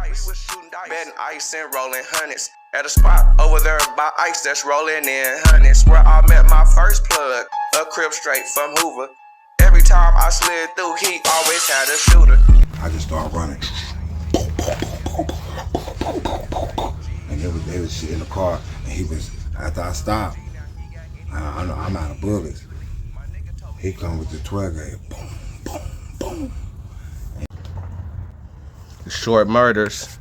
dice. Betting ice and rolling hundreds. At a spot over there by ice that's rolling in hundreds. Where I met my first plug, a Crip straight from Hoover. Every time I slid through, he always had a shooter. I just started running. And they was in the car, and he was, after I stopped, I'm out of bullets. He come with the 12 gauge, boom, boom, boom. Short murders.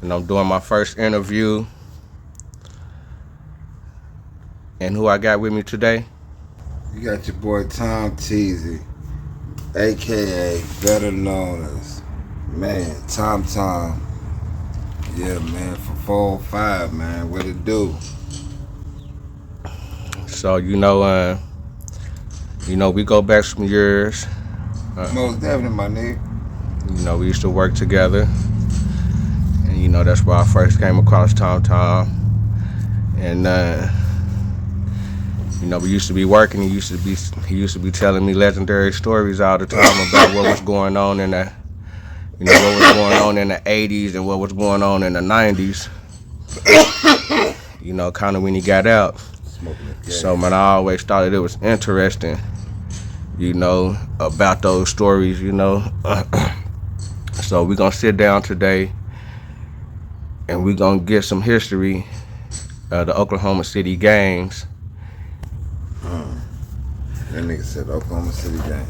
And I'm doing my first interview. And who I got with me today? You got your boy Tom Teasy, aka better known as Tom. Yeah, man, for 405, man, what it do? So we go back some years. Most definitely, my nigga. We used to work together, and that's where I first came across Tom. And we used to be working. He used to be telling me legendary stories all the time about what was going on in the, what was going on in the 80s and what was going on in the 90s. Kind of when he got out. So man, I always thought it was interesting, about those stories, So we're gonna sit down today and we're gonna get some history of the Oklahoma City gangs. That nigga said Oklahoma City gang.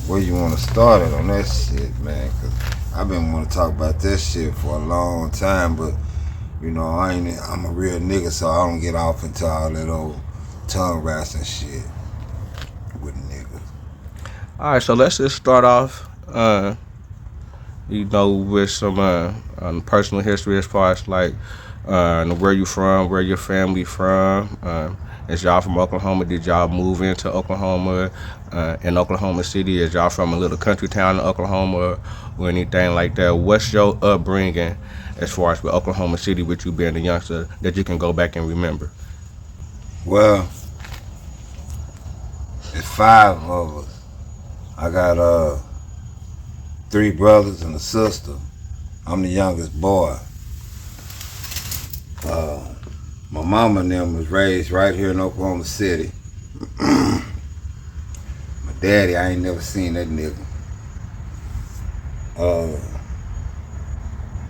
Where you wanna start it on that shit, man? Cause I've been wanna talk about that shit for a long time, but I'm a real nigga, so I don't get off into all that old tongue wrestling shit with niggas. All right, so let's just start off, with some personal history as far as like where you from, where your family from. Is y'all from Oklahoma? Did y'all move into Oklahoma in Oklahoma City? Is y'all from a little country town in Oklahoma or anything like that? What's your upbringing as far as with Oklahoma City, with you being a youngster, that you can go back and remember? Well, it's 5 of us. I got 3 brothers and a sister. I'm the youngest boy. My mama and them was raised right here in Oklahoma City. My daddy, I ain't never seen that nigga.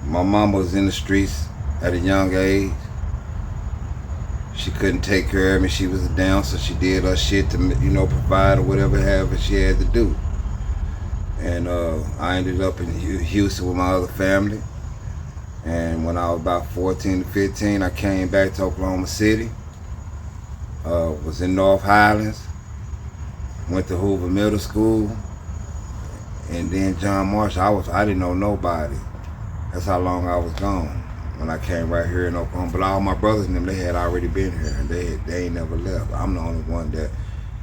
My mama was in the streets at a young age. She couldn't take care of me. She was down, so she did her shit to, provide or whatever she had to do. And I ended up in Houston with my other family. And when I was about 14 to 15, I came back to Oklahoma City. Was in North Highlands. Went to Hoover Middle School. And then John Marshall, I didn't know nobody. That's how long I was gone when I came right here in Oklahoma. But all my brothers and them, they had already been here, and they ain't never left. I'm the only one that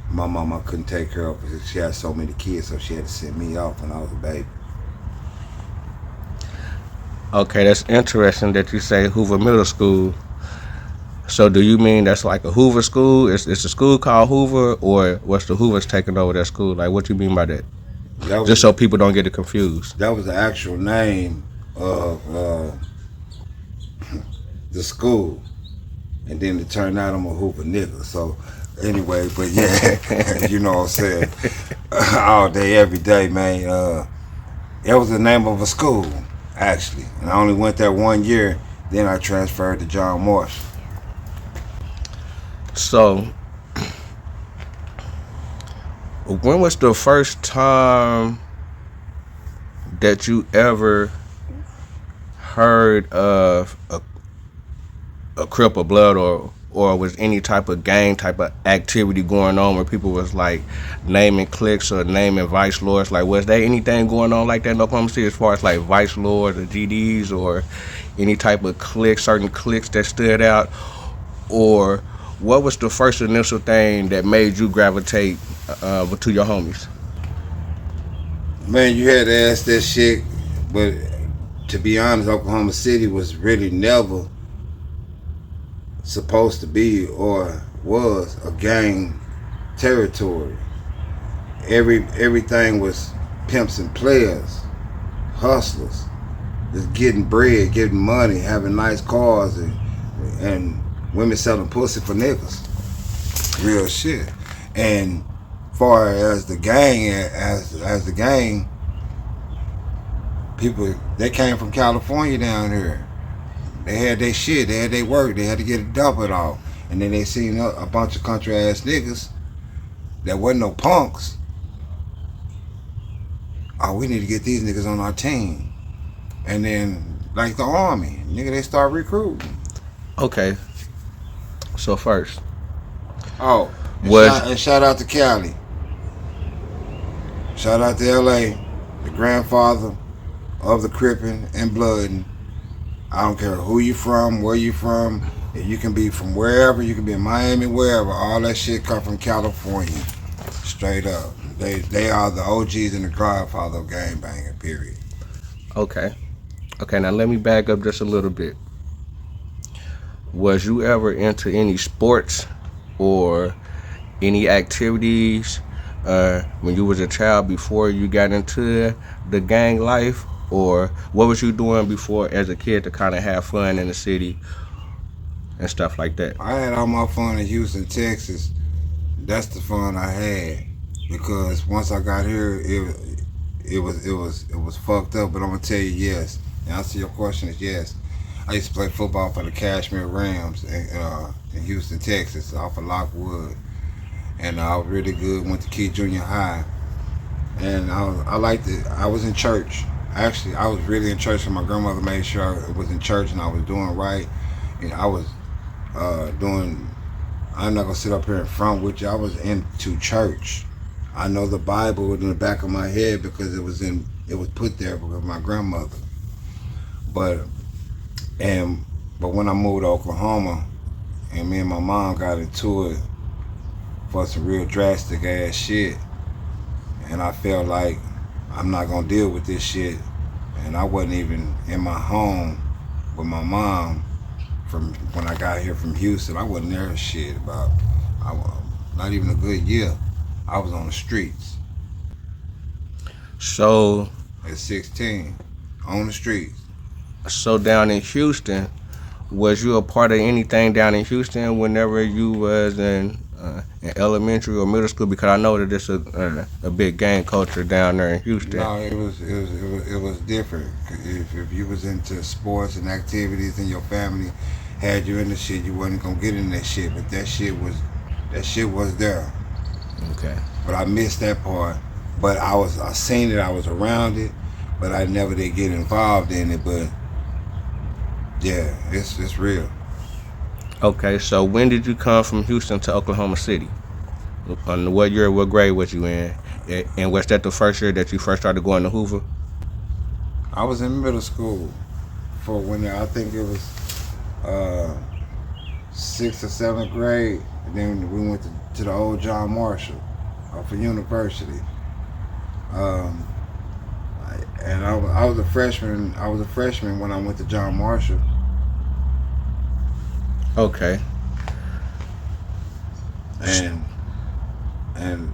my mama couldn't take care of because she had so many kids, so she had to send me off when I was a baby. Okay, that's interesting that you say Hoover Middle School. So do you mean that's like a Hoover school? It's a school called Hoover, or what's the Hoovers taking over that school? Like, what do you mean by that? Just so people don't get it confused. That was the actual name of the school. And then it turned out I'm a Hoover nigga. So anyway, but yeah, you know what I'm saying? All day, every day, man. That was the name of a school, actually. And I only went there 1 year, then I transferred to John Morse. So, when was the first time that you ever heard of a Crip or Blood, or was any type of gang type of activity going on where people was like naming cliques or naming vice lords? Like, was there anything going on like that in Oklahoma City as far as like vice lords or GDs or any type of cliques, certain cliques that stood out? Or what was the first initial thing that made you gravitate to your homies? Man, you had to ask that shit, but to be honest, Oklahoma City was really never supposed to be or was a gang territory. Everything was pimps and players, hustlers. just getting bread, getting money, having nice cars, and women selling pussy for niggas. Real shit. And far as the gang, as the gang, people, they came from California down here. They had their shit, they had their work, they had to get it doubled off. And then they seen a bunch of country ass niggas that wasn't no punks. Oh, we need to get these niggas on our team. And then, like the army, nigga, they start recruiting. Okay. So first, Oh, and shout out to Cali. Shout out to LA, the grandfather of the Crippin' and Bloodin'. I don't care who you from, where you from. You can be from wherever, you can be in Miami, wherever. All that shit come from California. Straight up. They are the OGs and the godfather of gangbanging, period. okay. Okay, now let me back up just a little bit. Was you ever into any sports or any activities when you was a child before you got into the gang life? Or what was you doing before as a kid to kind of have fun in the city and stuff like that? I had all my fun in Houston, Texas. That's the fun I had, because once I got here, it was fucked up. But I'm gonna tell you, yes. The answer to your question is yes. I used to play football for the Kashmir Rams in Houston, Texas, off of Lockwood, and I was really good. Went to Key Junior High, and I liked it. I was in church. Actually, I was really in church, and my grandmother made sure I was in church and I was doing right. And I was doing. I'm not gonna sit up here in front with you. I was into church. I know the Bible was in the back of my head because it was put there because of my grandmother. But when I moved to Oklahoma, and me and my mom got into it for some real drastic ass shit, and I felt like I'm not gonna deal with this shit, and I wasn't even in my home with my mom from when I got here from Houston. I wasn't there shit about not even a good year. I was on the streets. So at 16, on the streets. So down in Houston, was you a part of anything down in Houston whenever you was in elementary or middle school? Because I know that it's a big gang culture down there in Houston. No, it was different. If you was into sports and activities and your family had you in the shit, you wasn't gonna get in that shit. But that shit was there. Okay. But I missed that part. But I seen it. I was around it, but I never did get involved in it. But yeah, it's real. Okay, so when did you come from Houston to Oklahoma City? What year, what grade was you in? And was that the first year that you first started going to Hoover? I was in middle school for when I think it was 6th or 7th grade. And then we went to the old John Marshall for university. And I was a freshman. I was a freshman when I went to John Marshall. Okay. And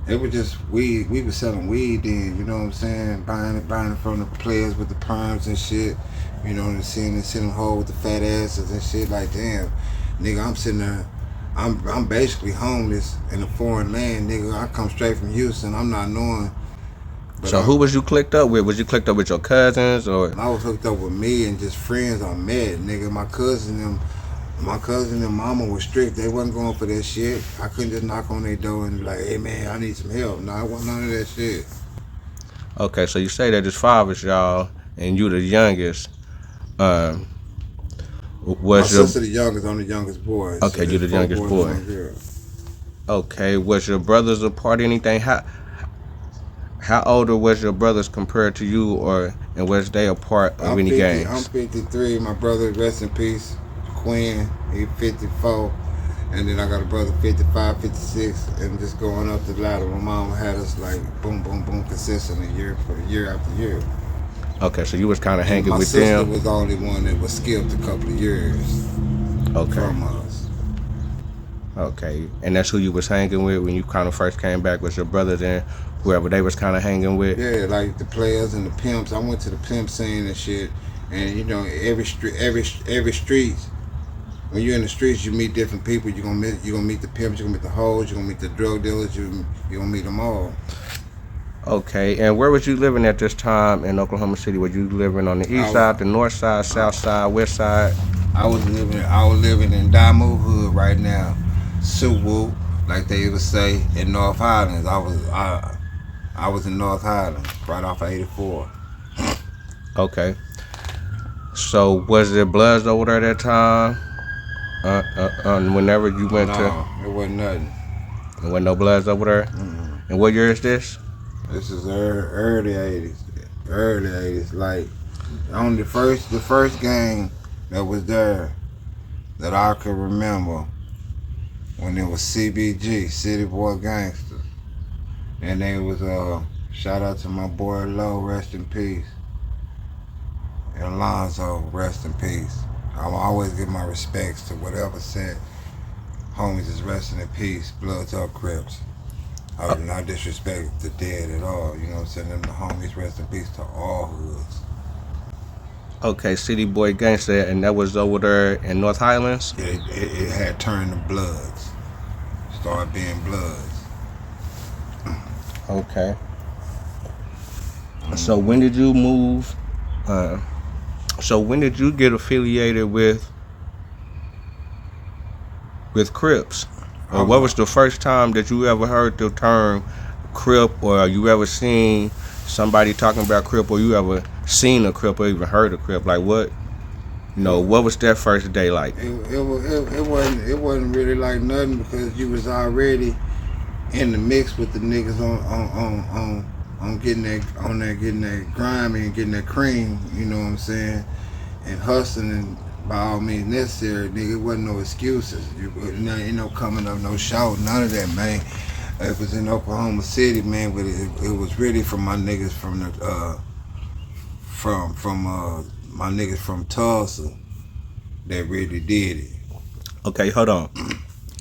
it was just weed. We was selling weed then, you know what I'm saying? Buying it from the players with the perms and shit. You know, and sitting home with the fat asses and shit. Like, damn, nigga, I'm sitting there. I'm basically homeless in a foreign land, nigga. I come straight from Houston. I'm not knowing. So who was you clicked up with? Was you clicked up with your cousins or? I was hooked up with me and just friends I met, nigga. My cousin and mama was strict. They wasn't going for that shit. I couldn't just knock on their door and be like, hey man, I need some help. No, I wasn't none of that shit. Okay, so you say that there's 5 of y'all and you the youngest. My sister the youngest, I'm the youngest boy. Okay, so you the youngest boy. Okay, was your brothers a part of anything? How older was your brothers compared to you, and was they a part of any gangs? I'm 53. My brother, rest in peace, Quinn, he's 54. And then I got a brother 55, 56, and just going up the ladder. My mom had us like boom, boom, boom, consistently year after year. Okay, so you was kind of hanging with them. My sister was the only one that was skipped a couple of years from us. Okay, and that's who you was hanging with when you kind of first came back, was your brothers. And whoever they was kind of hanging with. Yeah, like the players and the pimps. I went to the pimp scene and shit. And you know, every street. When you're in the streets, you meet different people. You're gonna meet the pimps. You're gonna meet the hoes. You're gonna meet the drug dealers. You're gonna meet them all. Okay, and where was you living at this time in Oklahoma City? Were you living on the east side, the north side, south side, west side? I was living in Diamond Hood right now, Suwu, like they would say in North Highlands. I was in North Highlands, right off of 84. Okay. So was there Bloods over there at that time? Whenever you went No, it wasn't nothing. there wasn't no Bloods over there. And what year is this? This is early 80s. Early 80s. Like, on the first gang that was there that I could remember when it was CBG, City Boy Gangsters. And they was, shout out to my boy Low, rest in peace. And Alonzo, rest in peace. I'll always give my respects to whatever said. Homies is resting in peace, Bloods or Crips. I do not disrespect the dead at all. You know what I'm saying? Them the homies, rest in peace to all hoods. Okay, City Boy Gangster, and that was over there in North Highlands? It had turned to Bloods. Started being Bloods. Okay. So when did you move? So when did you get affiliated with Crips? Or what was the first time that you ever heard the term Crip, or you ever seen somebody talking about Crip, or you ever seen a Crip or even heard a Crip? Like what? You know, what was that first day like? It wasn't really like nothing because you was already in the mix with the niggas on getting that grimy and getting that cream, you know what I'm saying, and hustling and by all means necessary, nigga. It wasn't no excuses. Ain't no coming up, no shout, none of that, man. It was in Oklahoma City, man, but it was really from my niggas from the my niggas from Tulsa that really did it. Okay, hold on.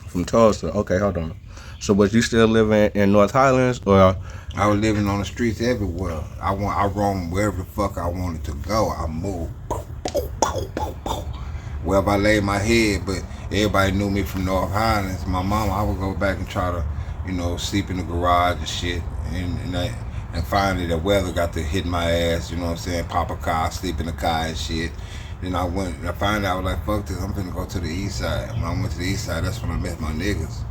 From Tulsa. Okay, hold on. So was you still living in North Highlands, or? I was living on the streets everywhere. I roamed wherever the fuck I wanted to go. I moved. Wherever I laid my head, but everybody knew me from North Highlands. My mama, I would go back and try to, you know, sleep in the garage and shit. And finally the weather got to hit my ass, you know what I'm saying? Pop a car, sleep in the car and shit. Then I went, and I found out, I was like, fuck this, I'm finna go to the east side. When I went to the east side, that's when I met my niggas.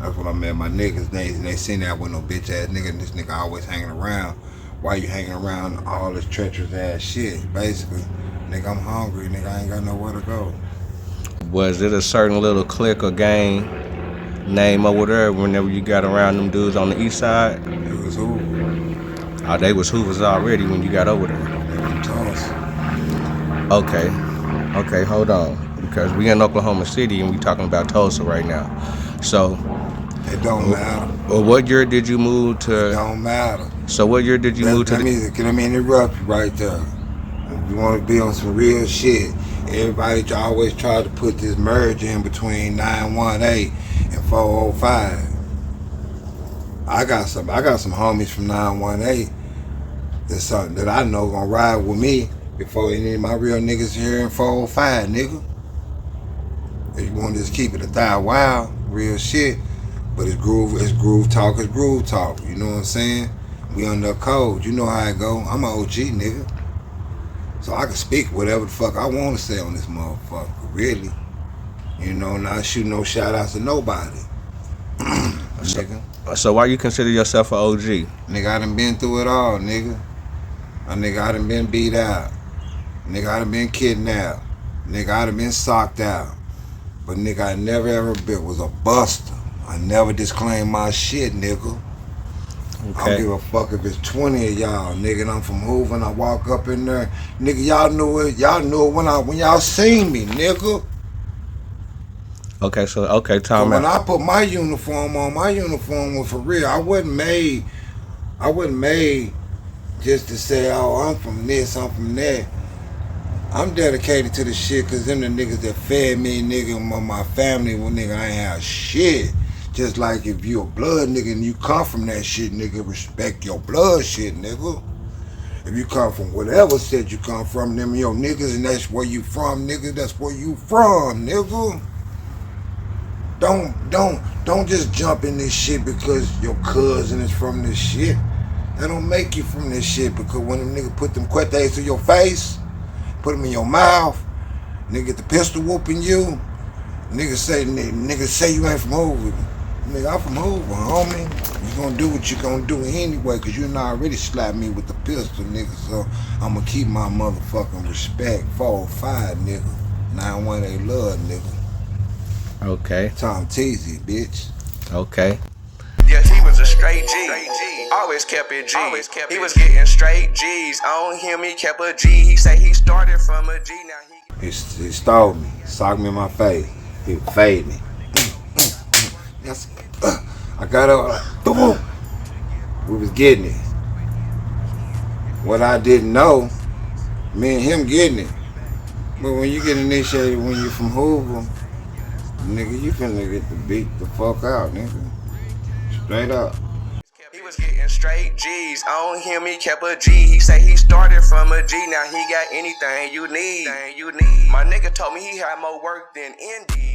That's when I met my niggas. They seen that with no bitch ass nigga, and this nigga always hanging around. Why you hanging around all this treacherous ass shit? Basically, nigga, I'm hungry, nigga, I ain't got nowhere to go. Was it a certain little clique or gang name over there whenever you got around them dudes on the east side? It was Hoover. Oh, they was Hoovers already when you got over there. They from Tulsa. Okay, hold on. Because we in Oklahoma City and we talking about Tulsa right now. So it don't matter. Well, what year did you move to? It don't matter. So what year did you move to? Let me interrupt you right there. If you want to be on some real shit, everybody always try to put this merge in between 918 and 405. I got some homies from 918 that's something that I know gonna ride with me before any of my real niggas here in 405, nigga. If you want to just keep it 1,000 wild, real shit. But it's groove talk, you know what I'm saying? We under code, you know how it go. I'm an OG nigga. So I can speak whatever the fuck I want to say on this motherfucker, really. You know, not shoot no shout outs to nobody. Nigga. So why you consider yourself an OG? Nigga, I done been through it all, nigga. I done been beat out. Nigga, I done been kidnapped. Nigga, I done been socked out. But nigga, I never ever was a buster. I never disclaimed my shit, nigga. Okay. I don't give a fuck if it's 20 of y'all, nigga, and I'm from Hoover and I walk up in there. Nigga, y'all knew it when y'all seen me, nigga. Okay, so Tom. So when I put my uniform on, my uniform was for real. I wasn't made just to say, oh, I'm from this, I'm from that. I'm dedicated to the shit because them the niggas that fed me, nigga, my family, well, nigga, I ain't have shit. Just like if you a blood nigga and you come from that shit, nigga, respect your blood shit, nigga. If you come from whatever set you come from, them your niggas, and that's where you from, nigga, that's where you from, nigga. Don't just jump in this shit because your cousin is from this shit. That don't make you from this shit, because when them niggas put them cuetes to your face, put them in your mouth, nigga get the pistol whooping you, niggas say you ain't from Hoover. Nigga, I'm from Hoover, homie. You gonna do what you gonna do anyway, cause you not already slapped me with the pistol, nigga. So I'ma keep my motherfucking respect. 405, nigga. 918 love, nigga. Okay. Tom Teasy, bitch. Okay. Yeah, he was a straight G. Always kept it G. He was getting straight G's. On him, he kept a G. He say he started from a G. Now He stole me, socked me in my face. He would fade me. Yes. I got up. Boom. We was getting it. What I didn't know, me and him getting it. But when you get initiated when you're from Hoover, nigga, you finna get the beat the fuck out, nigga. Straight up. he was getting straight G's. On him, he kept a G. He say he started from a G. Now he got anything you need. My nigga told me he had more work than Indy.